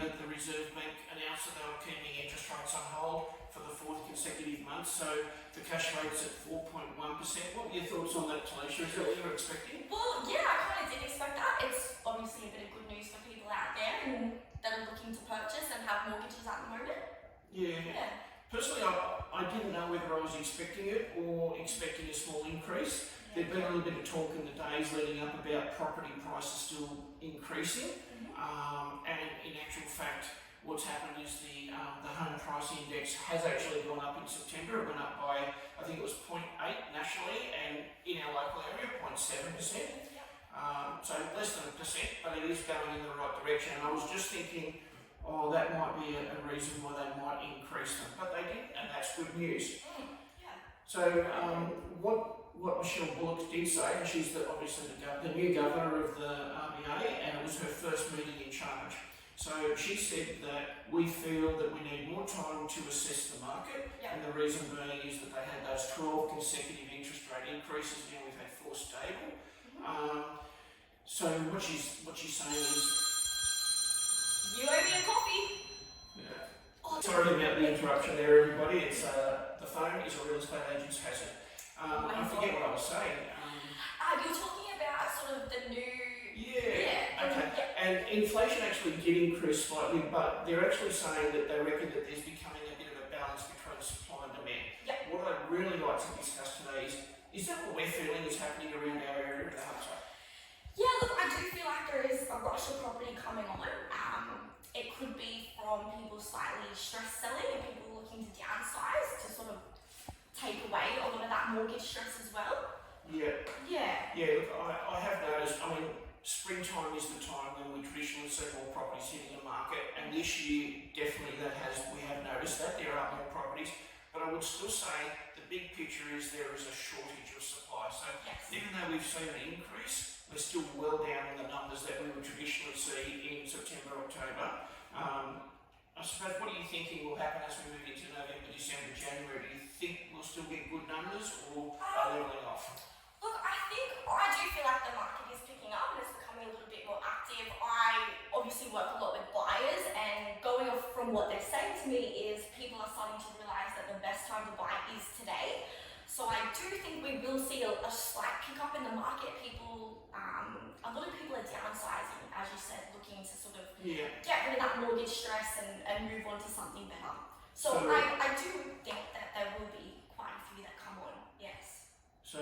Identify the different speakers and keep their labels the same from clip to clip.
Speaker 1: that the Reserve Bank announced that they were keeping interest rates on hold for the fourth consecutive month, so the cash rate's at 4.1%. What were your thoughts on that, Telisha? Is that what you were expecting?
Speaker 2: Well, yeah, I kind of did expect that. It's obviously a bit of good news for people out there and that are looking to purchase and have mortgages at the moment.
Speaker 1: Yeah. Personally, I didn't know whether I was expecting it or expecting a small increase. There'd been a little bit of talk in the days leading up about property prices still increasing, and in actual fact, what's happened is the home price index has actually gone up in September. It went up by, I think it was 0.8 nationally, and in our local area, 0.7%. So less than 1%, but it is going in the right direction. And I was just thinking, oh, that might be a reason why they might increase them, but they did, and that's good news. So what Michelle Bullock did say, and she's obviously the new governor of the RBA, and it was her first meeting in charge. So she said that we feel that we need more time to assess the market, and the reason being is that they had those 12 consecutive interest rate increases, now we've had 4 stable. So what she's saying is,
Speaker 2: you owe me a coffee.
Speaker 1: Yeah. Oh, sorry about the interruption there, everybody. It's the phone is a real estate agent's hazard. I forget what I was saying.
Speaker 2: You're talking about sort of the new.
Speaker 1: Okay. And inflation actually did increase slightly, but they're actually saying that they reckon that there's becoming a bit of a balance between supply and demand. What I'd really like to discuss today is that what we're feeling is happening around our area at the home site?
Speaker 2: Yeah, look, I do feel like there is a rush of property coming on. It could be from people slightly stress selling and people looking to downsize to sort of take away a lot of that mortgage stress as well.
Speaker 1: Yeah, look, I have noticed, springtime is the time when we traditionally see more properties hitting the market, and this year definitely we have noticed that there are more properties, but I would still say the big picture is there is a shortage of supply. So even though we've seen an increase, we're still well down in the numbers that we would traditionally see in September, October. I suppose, what are you thinking will happen as we move into November, December, January? Do you think we'll still get good numbers, or are they leveling off?
Speaker 2: Look, I do feel like the market is picking up and it's becoming a little bit more active. I obviously work a lot with buyers, and going off from what they're saying to me is people are starting to realise that the best time to buy is today. So I do think we will see a slight pickup in the market. A lot of people are downsizing, as you said, looking to sort of get rid of that mortgage stress and move on to something better. So I do think that there will be quite a few that come on, yes.
Speaker 1: So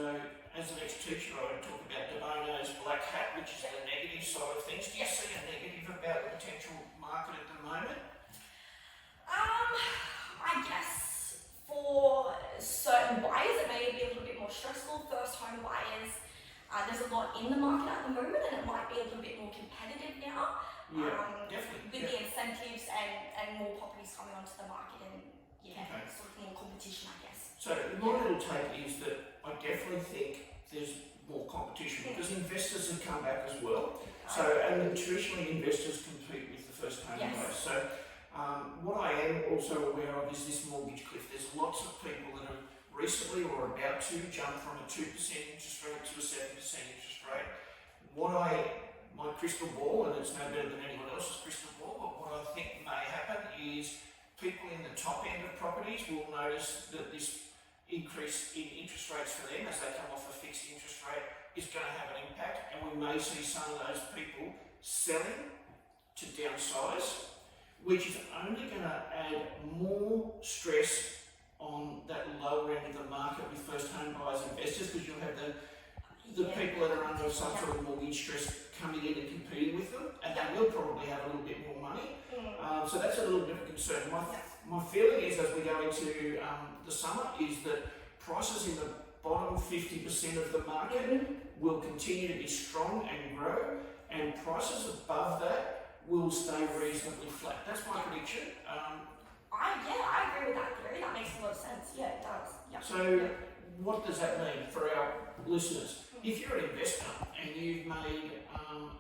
Speaker 1: as an ex-teacher, I would talk about De Bono's black hat, which is the negative side of things. Do you see a negative about the potential market at the moment?
Speaker 2: I guess for certain buyers it may be a little bit more stressful. First home buyers, there's a lot in the market at the moment, and it might be a little bit more competitive now.
Speaker 1: Definitely.
Speaker 2: With the incentives and more properties coming onto the market, and sort of more competition, I guess.
Speaker 1: So my little take is that I definitely think there's more competition because investors have come back as well. So, and traditionally investors compete with the first home buyers. So what I am also aware of is this mortgage cliff. There's lots of people that have recently or about to jump from a 2% interest rate to a 7% interest rate. My crystal ball, and it's no better than anyone else's crystal ball, but what I think may happen is people in the top end of properties will notice that this increase in interest rates for them as they come off a fixed interest rate is going to have an impact, and we may see some of those people selling to downsize, which is only going to add more stress on that lower end of the market with first home buyers and investors, because you'll have the people that are under some sort of mortgage stress coming in and competing with them, and they will probably have a little bit more money. So that's a little bit of a concern. My feeling is, as we go into the summer, is that prices in the bottom 50% of the market will continue to be strong and grow, and prices above that will stay reasonably flat. That's my prediction.
Speaker 2: I agree with that theory. That makes a lot of sense. Yeah, it does.
Speaker 1: So what does that mean for our listeners? If you're an investor and you've made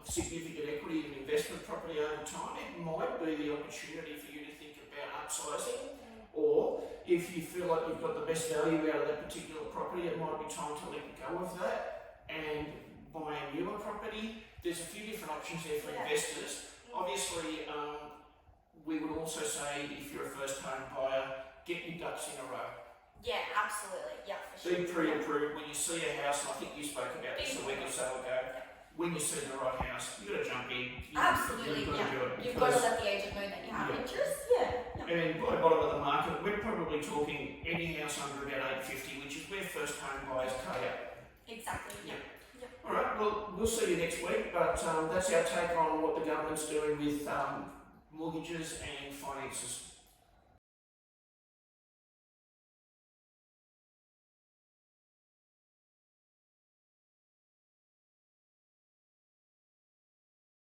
Speaker 1: significant equity in investment property over time, it might be the opportunity for you to think about upsizing. Or if you feel like you've got the best value out of that particular property, it might be time to let go of that and buy a newer property. There's a few different options there for investors. Obviously, also say if you're a first home buyer, get your ducks in a row.
Speaker 2: Yeah, absolutely. Yeah, for sure.
Speaker 1: Be pre-approved. When you see a house, and I think you spoke about this a week or so ago, when you see the right house, you've got to jump in.
Speaker 2: Absolutely,
Speaker 1: You've got to do it.
Speaker 2: You've got to let the agent know that you have interest. Yeah.
Speaker 1: And by bottom of the market, we're probably talking any house under about 850, which is where first home buyers cut out.
Speaker 2: Exactly. Yeah.
Speaker 1: All right. Well, we'll see you next week. But that's our take on what the government's doing with mortgages and finances.